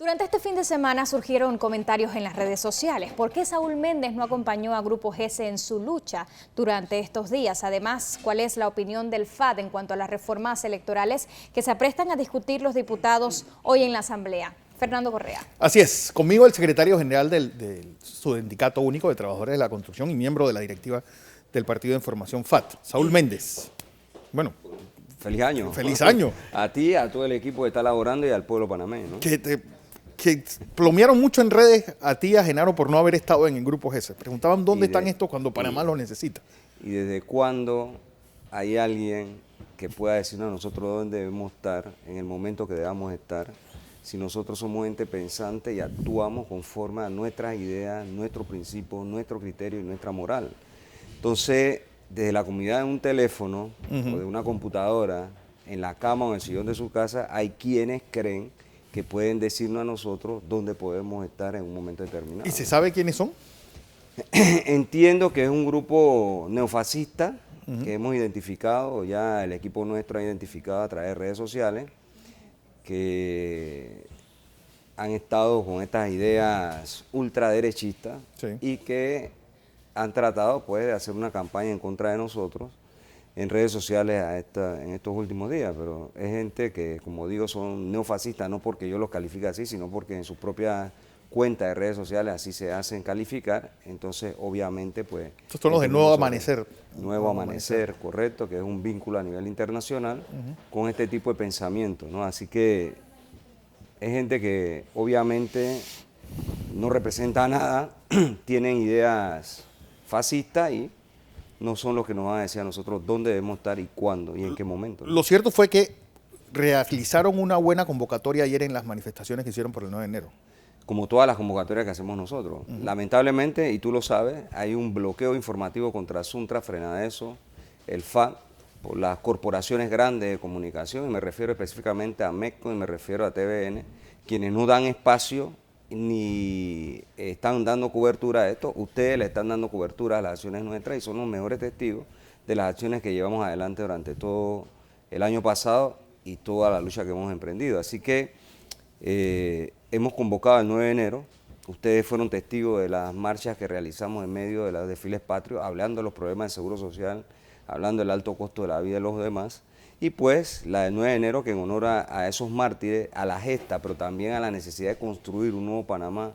Durante este fin de semana surgieron comentarios en las redes sociales. ¿Por qué Saúl Méndez no acompañó a Grupo GESE en su lucha durante estos días? Además, ¿cuál es la opinión del FAD en cuanto a las reformas electorales que se aprestan a discutir los diputados hoy en la Asamblea? Fernando Correa. Así es, conmigo el secretario general del Sindicato Único de Trabajadores de la Construcción y miembro de la directiva del Partido de Información FAD, Saúl Méndez. Bueno, feliz año. Feliz año. A ti, a todo el equipo que está laborando y al pueblo panameño, ¿no? Que plomearon mucho en redes a ti y a Genaro por no haber estado en el Grupo GESE. Preguntaban dónde están estos cuando Panamá los necesita. ¿Y desde cuándo hay alguien que pueda decirnos a nosotros dónde debemos estar en el momento que debamos estar? Si nosotros somos gente pensante y actuamos conforme a nuestras ideas, nuestros principios, nuestro criterio y nuestra moral. Entonces, desde la comunidad de un teléfono o de una computadora, en la cama o en el sillón de su casa, hay quienes creen que pueden decirnos a nosotros dónde podemos estar en un momento determinado. ¿Y se sabe quiénes son? Entiendo que es un grupo neofascista que hemos identificado, ya el equipo nuestro ha identificado a través de redes sociales, que han estado con estas ideas ultraderechistas y que han tratado pues, de hacer una campaña en contra de nosotros en redes sociales en estos últimos días, pero es gente que, como digo, son neofascistas, no porque yo los califique así, sino porque en sus propias cuentas de redes sociales así se hacen calificar, entonces obviamente pues... Estos son los de Nuevo Amanecer. Nuevo Amanecer, correcto, que es un vínculo a nivel internacional con este tipo de pensamiento, ¿no? Así que es gente que obviamente no representa nada, tienen ideas fascistas y no son los que nos van a decir a nosotros dónde debemos estar y cuándo y en qué momento, ¿no? Lo cierto fue que realizaron una buena convocatoria ayer en las manifestaciones que hicieron por el 9 de enero. Como todas las convocatorias que hacemos nosotros. Lamentablemente, y tú lo sabes, hay un bloqueo informativo contra Suntra, Frenadeso, el FAD, por las corporaciones grandes de comunicación, y me refiero específicamente a MECCO y me refiero a TVN, quienes no dan espacio ni están dando cobertura a esto. Ustedes le están dando cobertura a las acciones nuestras y son los mejores testigos de las acciones que llevamos adelante durante todo el año pasado y toda la lucha que hemos emprendido. Así que hemos convocado el 9 de enero, ustedes fueron testigos de las marchas que realizamos en medio de los desfiles patrios, hablando de los problemas de seguro social, hablando del alto costo de la vida de los demás, y pues la del 9 de enero que en honor a esos mártires, a la gesta, pero también a la necesidad de construir un nuevo Panamá,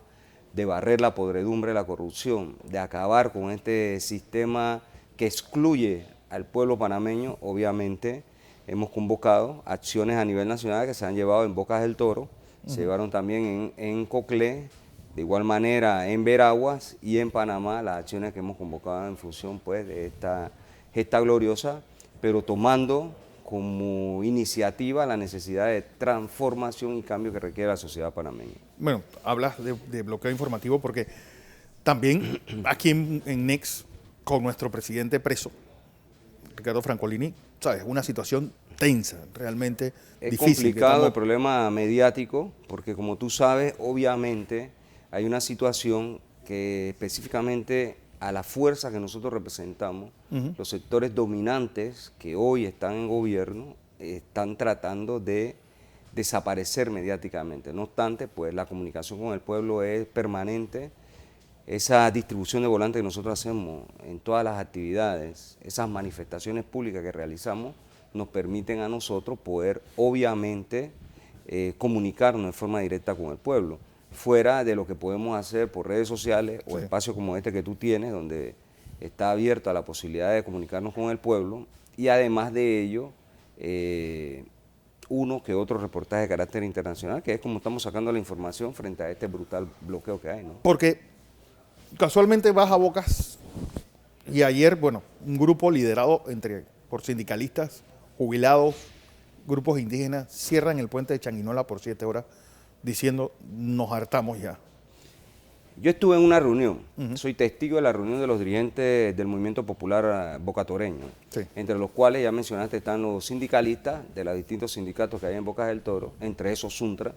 de barrer la podredumbre, la corrupción, de acabar con este sistema que excluye al pueblo panameño, obviamente hemos convocado acciones a nivel nacional que se han llevado en Bocas del Toro, se llevaron también en Coclé, de igual manera en Veraguas y en Panamá las acciones que hemos convocado en función pues, de esta gesta gloriosa, pero tomando como iniciativa la necesidad de transformación y cambio que requiere la sociedad panameña. Bueno, hablas de bloqueo informativo porque también aquí en NEX, con nuestro presidente preso, Ricardo Francolini, ¿sabes? Una situación tensa, realmente es difícil. Es complicado el problema mediático, porque como tú sabes, obviamente hay una situación que específicamente a la fuerza que nosotros representamos, los sectores dominantes que hoy están en gobierno, están tratando de desaparecer mediáticamente. No obstante, pues la comunicación con el pueblo es permanente. Esa distribución de volantes que nosotros hacemos en todas las actividades, esas manifestaciones públicas que realizamos, nos permiten a nosotros poder, obviamente, comunicarnos de forma directa con el pueblo, fuera de lo que podemos hacer por redes sociales o espacios como este que tú tienes, donde está abierto a la posibilidad de comunicarnos con el pueblo, y además de ello, uno que otro reportaje de carácter internacional, que es como estamos sacando la información frente a este brutal bloqueo que hay, ¿no? Porque casualmente vas a Bocas y ayer, bueno, un grupo liderado por sindicalistas, jubilados, grupos indígenas, cierran el puente de Changuinola por 7 horas diciendo nos hartamos ya. Yo estuve en una reunión, soy testigo de la reunión de los dirigentes del Movimiento Popular Bocatoreño, entre los cuales ya mencionaste están los sindicalistas de los distintos sindicatos que hay en Bocas del Toro, entre esos Suntra,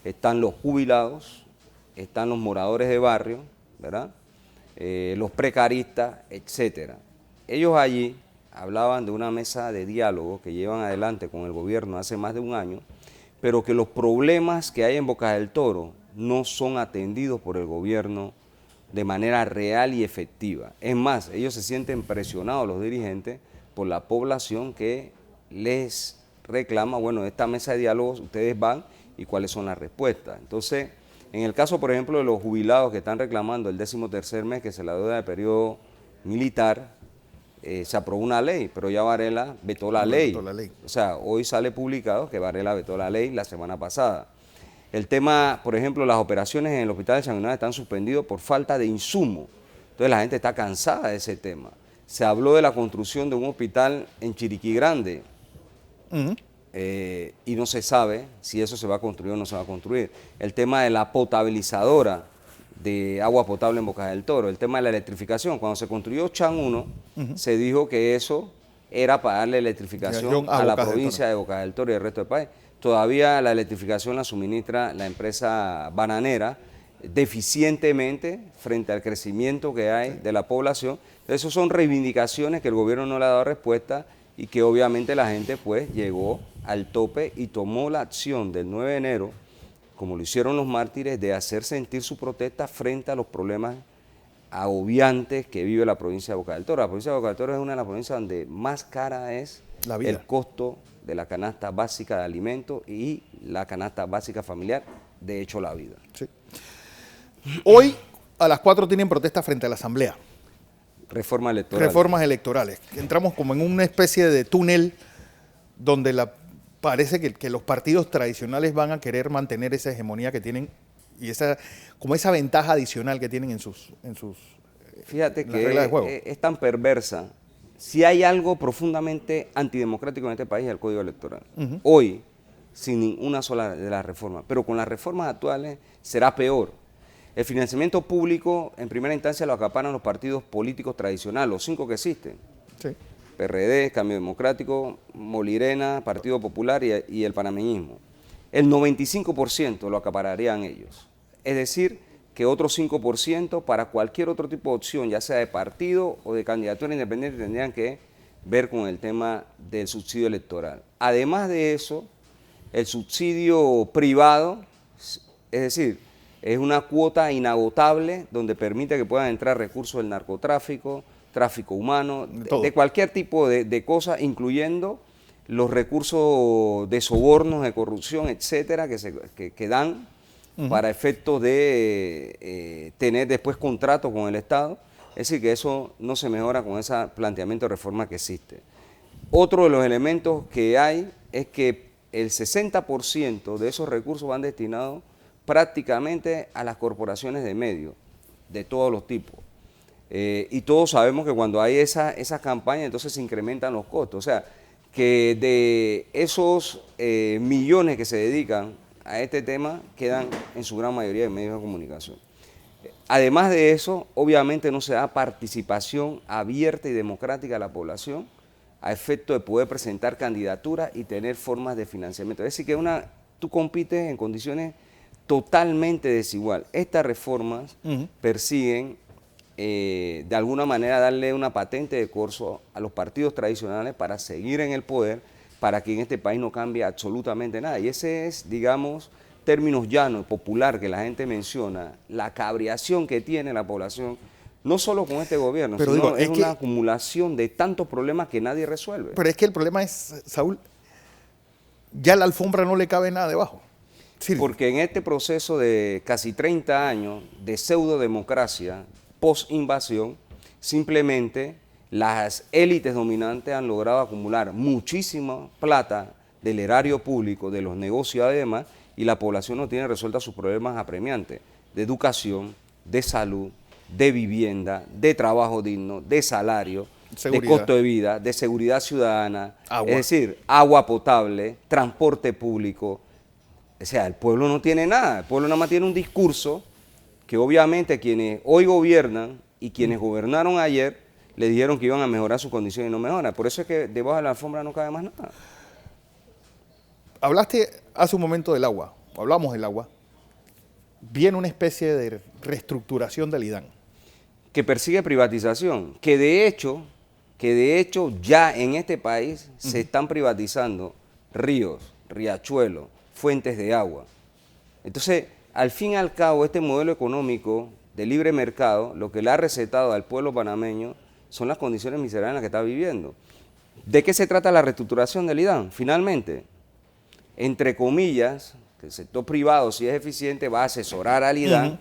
están los jubilados, están los moradores de barrio, ¿verdad? Los precaristas, etcétera. Ellos allí hablaban de una mesa de diálogo que llevan adelante con el gobierno hace más de un año pero que los problemas que hay en Bocas del Toro no son atendidos por el gobierno de manera real y efectiva. Es más, ellos se sienten presionados, los dirigentes, por la población que les reclama, bueno, esta mesa de diálogos ustedes van y cuáles son las respuestas. Entonces, en el caso, por ejemplo, de los jubilados que están reclamando el 13º mes, que se la deuda de periodo militar, se aprobó una ley, pero ya Varela vetó la ley. O sea, hoy sale publicado que Varela vetó la ley la semana pasada. El tema, por ejemplo, las operaciones en el hospital de Changuinola están suspendidos por falta de insumo. Entonces la gente está cansada de ese tema. Se habló de la construcción de un hospital en Chiriquí Grande y no se sabe si eso se va a construir o no se va a construir. El tema de la potabilizadora de agua potable en Bocas del Toro, el tema de la electrificación. Cuando se construyó Chan 1, se dijo que eso era para darle electrificación a la provincia de Bocas del Toro y el resto del país. Todavía la electrificación la suministra la empresa bananera deficientemente frente al crecimiento que hay de la población. Esas son reivindicaciones que el gobierno no le ha dado respuesta y que obviamente la gente pues llegó al tope y tomó la acción del 9 de enero, como lo hicieron los mártires, de hacer sentir su protesta frente a los problemas agobiantes que vive la provincia de Bocas del Toro. La provincia de Bocas del Toro es una de las provincias donde más cara es el costo de la canasta básica de alimentos y la canasta básica familiar, de hecho la vida. Sí. Hoy a las 4 tienen protesta frente a la Asamblea. Reforma electoral. Reformas electorales. Entramos como en una especie de túnel donde parece que los partidos tradicionales van a querer mantener esa hegemonía que tienen y esa ventaja adicional que tienen en sus Fíjate que reglas de juego. Es tan perversa. Si hay algo profundamente antidemocrático en este país es el Código Electoral. Hoy, sin ninguna sola de las reformas, pero con las reformas actuales será peor. El financiamiento público, en primera instancia, lo acaparan los partidos políticos tradicionales, los 5 que existen. Sí. PRD, Cambio Democrático, Molirena, Partido Popular y el panameñismo. El 95% lo acapararían ellos. Es decir, que otro 5% para cualquier otro tipo de opción, ya sea de partido o de candidatura independiente, tendrían que ver con el tema del subsidio electoral. Además de eso, el subsidio privado, es decir, es una cuota inagotable donde permite que puedan entrar recursos del narcotráfico, tráfico humano, de cualquier tipo de cosas, incluyendo los recursos de sobornos, de corrupción, etcétera, que dan para efectos de tener después contratos con el Estado. Es decir, que eso no se mejora con ese planteamiento de reforma que existe. Otro de los elementos que hay es que el 60% de esos recursos van destinados prácticamente a las corporaciones de medios, de todos los tipos. Y todos sabemos que cuando hay esa campaña, entonces se incrementan los costos. O sea, que de esos millones que se dedican a este tema, quedan en su gran mayoría en medios de comunicación. Además de eso, obviamente no se da participación abierta y democrática a la población a efecto de poder presentar candidaturas y tener formas de financiamiento. Es decir, que tú compites en condiciones totalmente desigual. Estas reformas persiguen de alguna manera darle una patente de corso a los partidos tradicionales para seguir en el poder, para que en este país no cambie absolutamente nada. Y ese es, digamos, términos llanos, popular, que la gente menciona, la cabreación que tiene la población, no solo con este gobierno, pero sino es una acumulación de tantos problemas que nadie resuelve. Pero es que el problema es, Saúl, ya la alfombra no le cabe nada debajo. Sí. Porque en este proceso de casi 30 años de pseudo-democracia, post-invasión, simplemente las élites dominantes han logrado acumular muchísima plata del erario público, de los negocios y demás, y la población no tiene resueltos sus problemas apremiantes de educación, de salud, de vivienda, de trabajo digno, de salario, seguridad, de costo de vida, de seguridad ciudadana, agua. Es decir, agua potable, transporte público. O sea, el pueblo no tiene nada, el pueblo nada más tiene un discurso que obviamente quienes hoy gobiernan y quienes gobernaron ayer le dijeron que iban a mejorar sus condiciones y no mejoran. Por eso es que debajo de la alfombra no cabe más nada. Hablaste hace un momento del agua, hablamos del agua. Viene una especie de reestructuración del IDAN. Que persigue privatización, que de hecho ya en este país se están privatizando ríos, riachuelos, fuentes de agua. Entonces, al fin y al cabo, este modelo económico de libre mercado, lo que le ha recetado al pueblo panameño son las condiciones miserables en las que está viviendo. ¿De qué se trata la reestructuración del IDAN? Finalmente, entre comillas, que el sector privado, si es eficiente, va a asesorar al IDAN,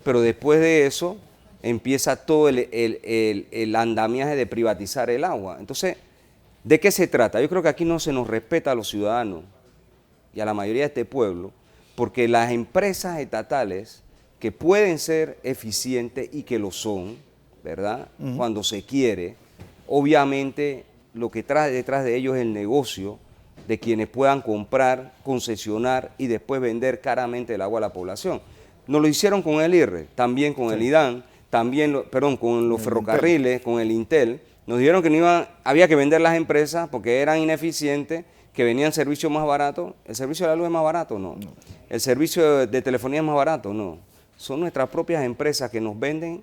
pero después de eso empieza todo el andamiaje de privatizar el agua. Entonces, ¿de qué se trata? Yo creo que aquí no se nos respeta a los ciudadanos y a la mayoría de este pueblo, porque las empresas estatales que pueden ser eficientes y que lo son, ¿verdad? Cuando se quiere, obviamente lo que trae detrás de ellos es el negocio de quienes puedan comprar, concesionar y después vender caramente el agua a la población. Nos lo hicieron con el IRRE, también con el IDAN, también, con los ferrocarriles, con el Intel. Nos dijeron que había que vender las empresas porque eran ineficientes, que venían servicios más baratos. ¿El servicio de la luz es más barato? No. ¿El servicio de telefonía es más barato? No. Son nuestras propias empresas que nos venden,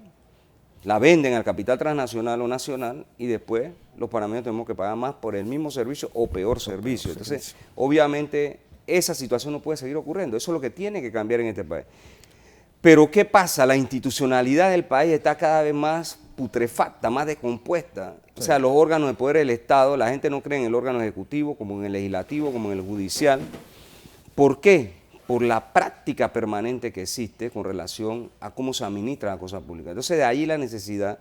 la venden al capital transnacional o nacional y después los panameños tenemos que pagar más por el mismo servicio o peor servicio. Entonces, obviamente, esa situación no puede seguir ocurriendo. Eso es lo que tiene que cambiar en este país. Pero, ¿qué pasa? La institucionalidad del país está cada vez más putrefacta, más descompuesta. O sea, los órganos de poder del Estado, la gente no cree en el órgano ejecutivo, como en el legislativo, como en el judicial. ¿Por qué? Por la práctica permanente que existe con relación a cómo se administra la cosa pública. Entonces, de ahí la necesidad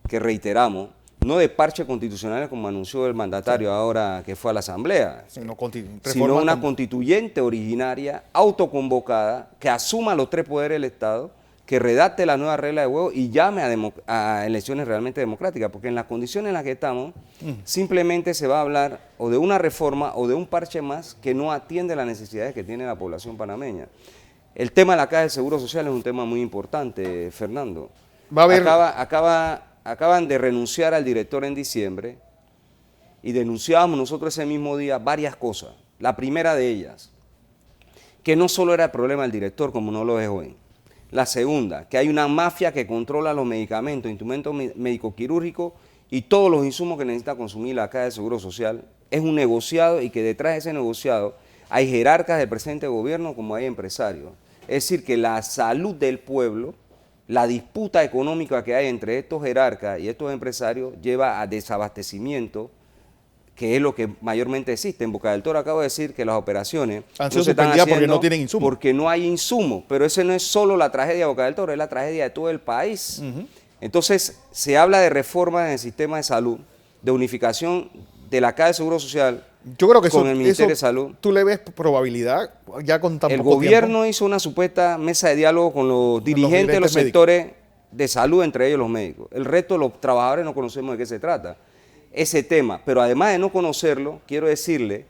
que reiteramos, no de parches constitucionales como anunció el mandatario ahora que fue a la Asamblea, sino una constituyente originaria, autoconvocada, que asuma los tres poderes del Estado, que redacte la nueva regla de juego y llame a elecciones realmente democráticas, porque en las condiciones en las que estamos, simplemente se va a hablar o de una reforma o de un parche más que no atiende las necesidades que tiene la población panameña. El tema de la Caja de Seguro Social es un tema muy importante, Fernando. Va a haber... Acaban de renunciar al director en diciembre y denunciábamos nosotros ese mismo día varias cosas. La primera de ellas, que no solo era el problema del director, como no lo es hoy. La segunda, que hay una mafia que controla los medicamentos, instrumentos médico-quirúrgicos y todos los insumos que necesita consumir la Caja de Seguro Social. Es un negociado y que detrás de ese negociado hay jerarcas del presente gobierno como hay empresarios. Es decir, que la salud del pueblo, la disputa económica que hay entre estos jerarcas y estos empresarios lleva a desabastecimiento, que es lo que mayormente existe. En Boca del Toro acabo de decir que las operaciones han sido suspendidas porque no tienen insumos. Porque no hay insumos, pero ese no es solo la tragedia de Boca del Toro, es la tragedia de todo el país. Entonces, se habla de reformas en el sistema de salud, de unificación de la Caja de Seguro Social. Yo creo que con el Ministerio de Salud. ¿Tú le ves probabilidad ya con tan El poco gobierno tiempo? hizo una supuesta mesa de diálogo con los dirigentes de los sectores de salud, entre ellos los médicos. El resto de los trabajadores no conocemos de qué se trata ese tema. Pero además de no conocerlo, quiero decirle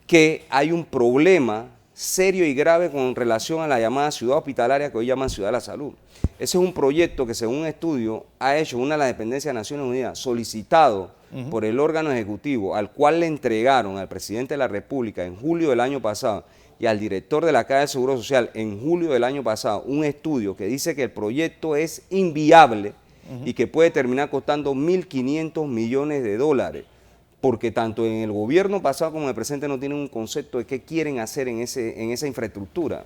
que hay un problema serio y grave con relación a la llamada ciudad hospitalaria que hoy llaman Ciudad de la Salud. Ese es un proyecto que, según un estudio, ha hecho una de las dependencias de Naciones Unidas, solicitado por el órgano ejecutivo, al cual le entregaron al presidente de la República en julio del año pasado y al director de la Caja de Seguro Social en julio del año pasado, un estudio que dice que el proyecto es inviable y que puede terminar costando 1.500 millones de dólares, porque tanto en el gobierno pasado como en el presente no tienen un concepto de qué quieren hacer en esa infraestructura.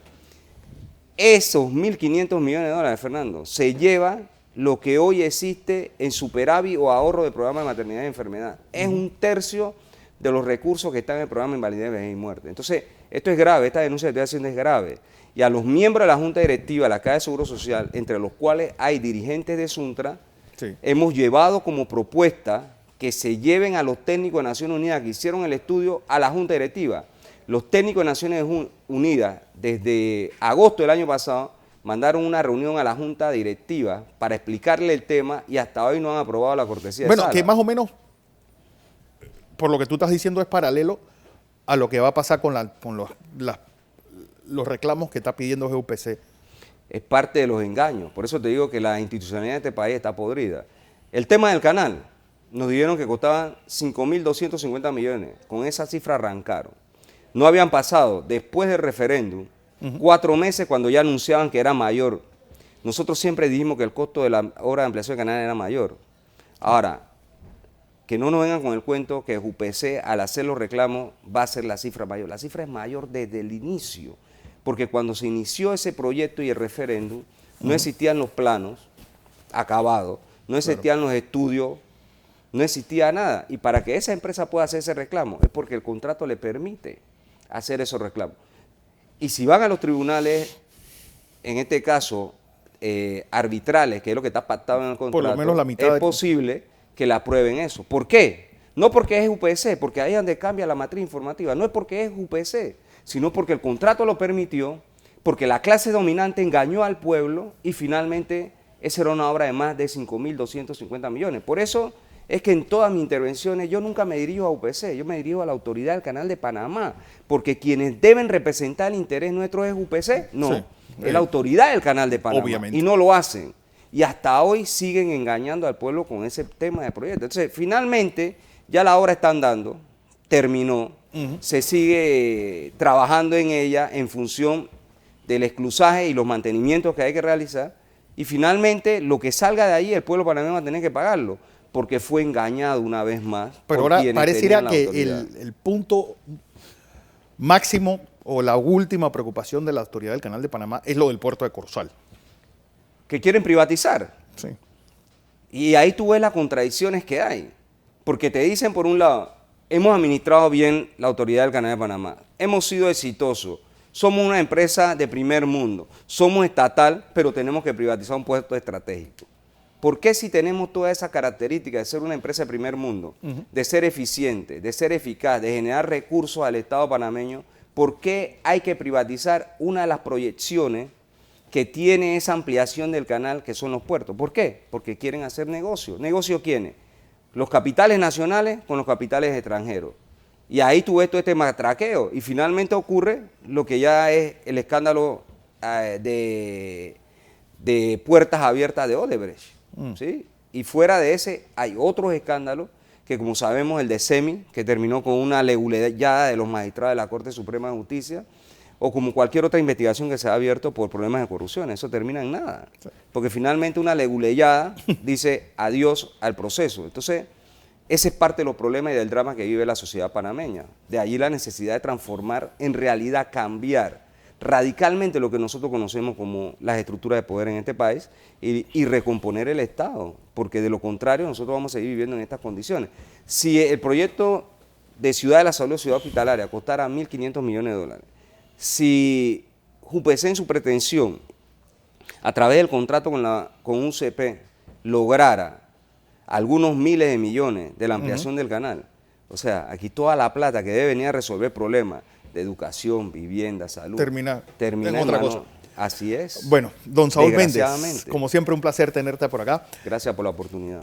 Esos 1.500 millones de dólares, Fernando, se lleva lo que hoy existe en superávit o ahorro de programa de maternidad y enfermedad. Es un tercio de los recursos que están en el programa de invalidez, vejez y muerte. Entonces, esto es grave, esta denuncia que estoy haciendo es grave. Y a los miembros de la Junta Directiva de la Caja de Seguro Social, entre los cuales hay dirigentes de Suntra, hemos llevado como propuesta que se lleven a los técnicos de Naciones Unidas que hicieron el estudio a la Junta Directiva. Los técnicos de Naciones Unidas, desde agosto del año pasado, mandaron una reunión a la Junta Directiva para explicarle el tema y hasta hoy no han aprobado la cortesía de sala. Que más o menos, por lo que tú estás diciendo, es paralelo a lo que va a pasar con los reclamos que está pidiendo GUPC. Es parte de los engaños. Por eso te digo que la institucionalidad de este país está podrida. El tema del canal, nos dijeron que costaban 5.250 millones. Con esa cifra arrancaron. No habían pasado, después del referéndum, 4 meses cuando ya anunciaban que era mayor. Nosotros siempre dijimos que el costo de la obra de ampliación del canal era mayor. Ahora, que no nos vengan con el cuento que UPC al hacer los reclamos va a ser la cifra mayor. La cifra es mayor desde el inicio, porque cuando se inició ese proyecto y el referéndum, no existían los planos acabados, no existían los estudios, no existía nada. Y para que esa empresa pueda hacer ese reclamo es porque el contrato le permite hacer esos reclamos. Y si van a los tribunales, en este caso, arbitrales, que es lo que está pactado en el contrato, por lo menos la mitad es posible que le aprueben eso. ¿Por qué? No porque es UPC, porque ahí es donde cambia la matriz informativa. No es porque es UPC, sino porque el contrato lo permitió, porque la clase dominante engañó al pueblo y finalmente esa era una obra de más de 5.250 millones. Por eso es que en todas mis intervenciones yo nunca me dirijo a UPC, yo me dirijo a la autoridad del Canal de Panamá, porque quienes deben representar el interés nuestro es UPC, no, sí, es la autoridad del Canal de Panamá, obviamente. Y no lo hacen. Y hasta hoy siguen engañando al pueblo con ese tema de proyecto. Entonces, finalmente, ya la obra está andando, terminó, se sigue trabajando en ella en función del esclusaje y los mantenimientos que hay que realizar, y finalmente lo que salga de ahí el pueblo panameño va a tener que pagarlo, porque fue engañado una vez más. Pero ahora pareciera que el punto máximo o la última preocupación de la autoridad del Canal de Panamá es lo del puerto de Corozal. Que quieren privatizar. Sí. Y ahí tú ves las contradicciones que hay. Porque te dicen, por un lado, hemos administrado bien la autoridad del Canal de Panamá, hemos sido exitosos, somos una empresa de primer mundo, somos estatal, pero tenemos que privatizar un puerto estratégico. ¿Por qué si tenemos todas esas características de ser una empresa de primer mundo, de ser eficiente, de ser eficaz, de generar recursos al Estado panameño, por qué hay que privatizar una de las proyecciones que tiene esa ampliación del canal, que son los puertos? ¿Por qué? Porque quieren hacer negocio. ¿Negocio quiénes? Los capitales nacionales con los capitales extranjeros. Y ahí tú ves todo este matraqueo y finalmente ocurre lo que ya es el escándalo de puertas abiertas de Odebrecht. ¿Sí? Y fuera de ese hay otros escándalos que, como sabemos, el de SEMI, que terminó con una leguleyada de los magistrados de la Corte Suprema de Justicia, o como cualquier otra investigación que se ha abierto por problemas de corrupción. Eso termina en nada, porque finalmente una leguleyada dice adiós al proceso. Entonces, ese es parte de los problemas y del drama que vive la sociedad panameña. De allí la necesidad de transformar, en realidad cambiar radicalmente lo que nosotros conocemos como las estructuras de poder en este país y recomponer el Estado, porque de lo contrario nosotros vamos a seguir viviendo en estas condiciones. Si el proyecto de Ciudad de la Salud, Ciudad Hospitalaria, costara 1.500 millones de dólares, si UPC en su pretensión, a través del contrato con UCP, lograra algunos miles de millones de la ampliación del canal, o sea, aquí toda la plata que debe venir a resolver problemas de educación, vivienda, salud, termina en otra cosa. Así es. Bueno, don Saúl Méndez, como siempre un placer tenerte por acá. Gracias por la oportunidad.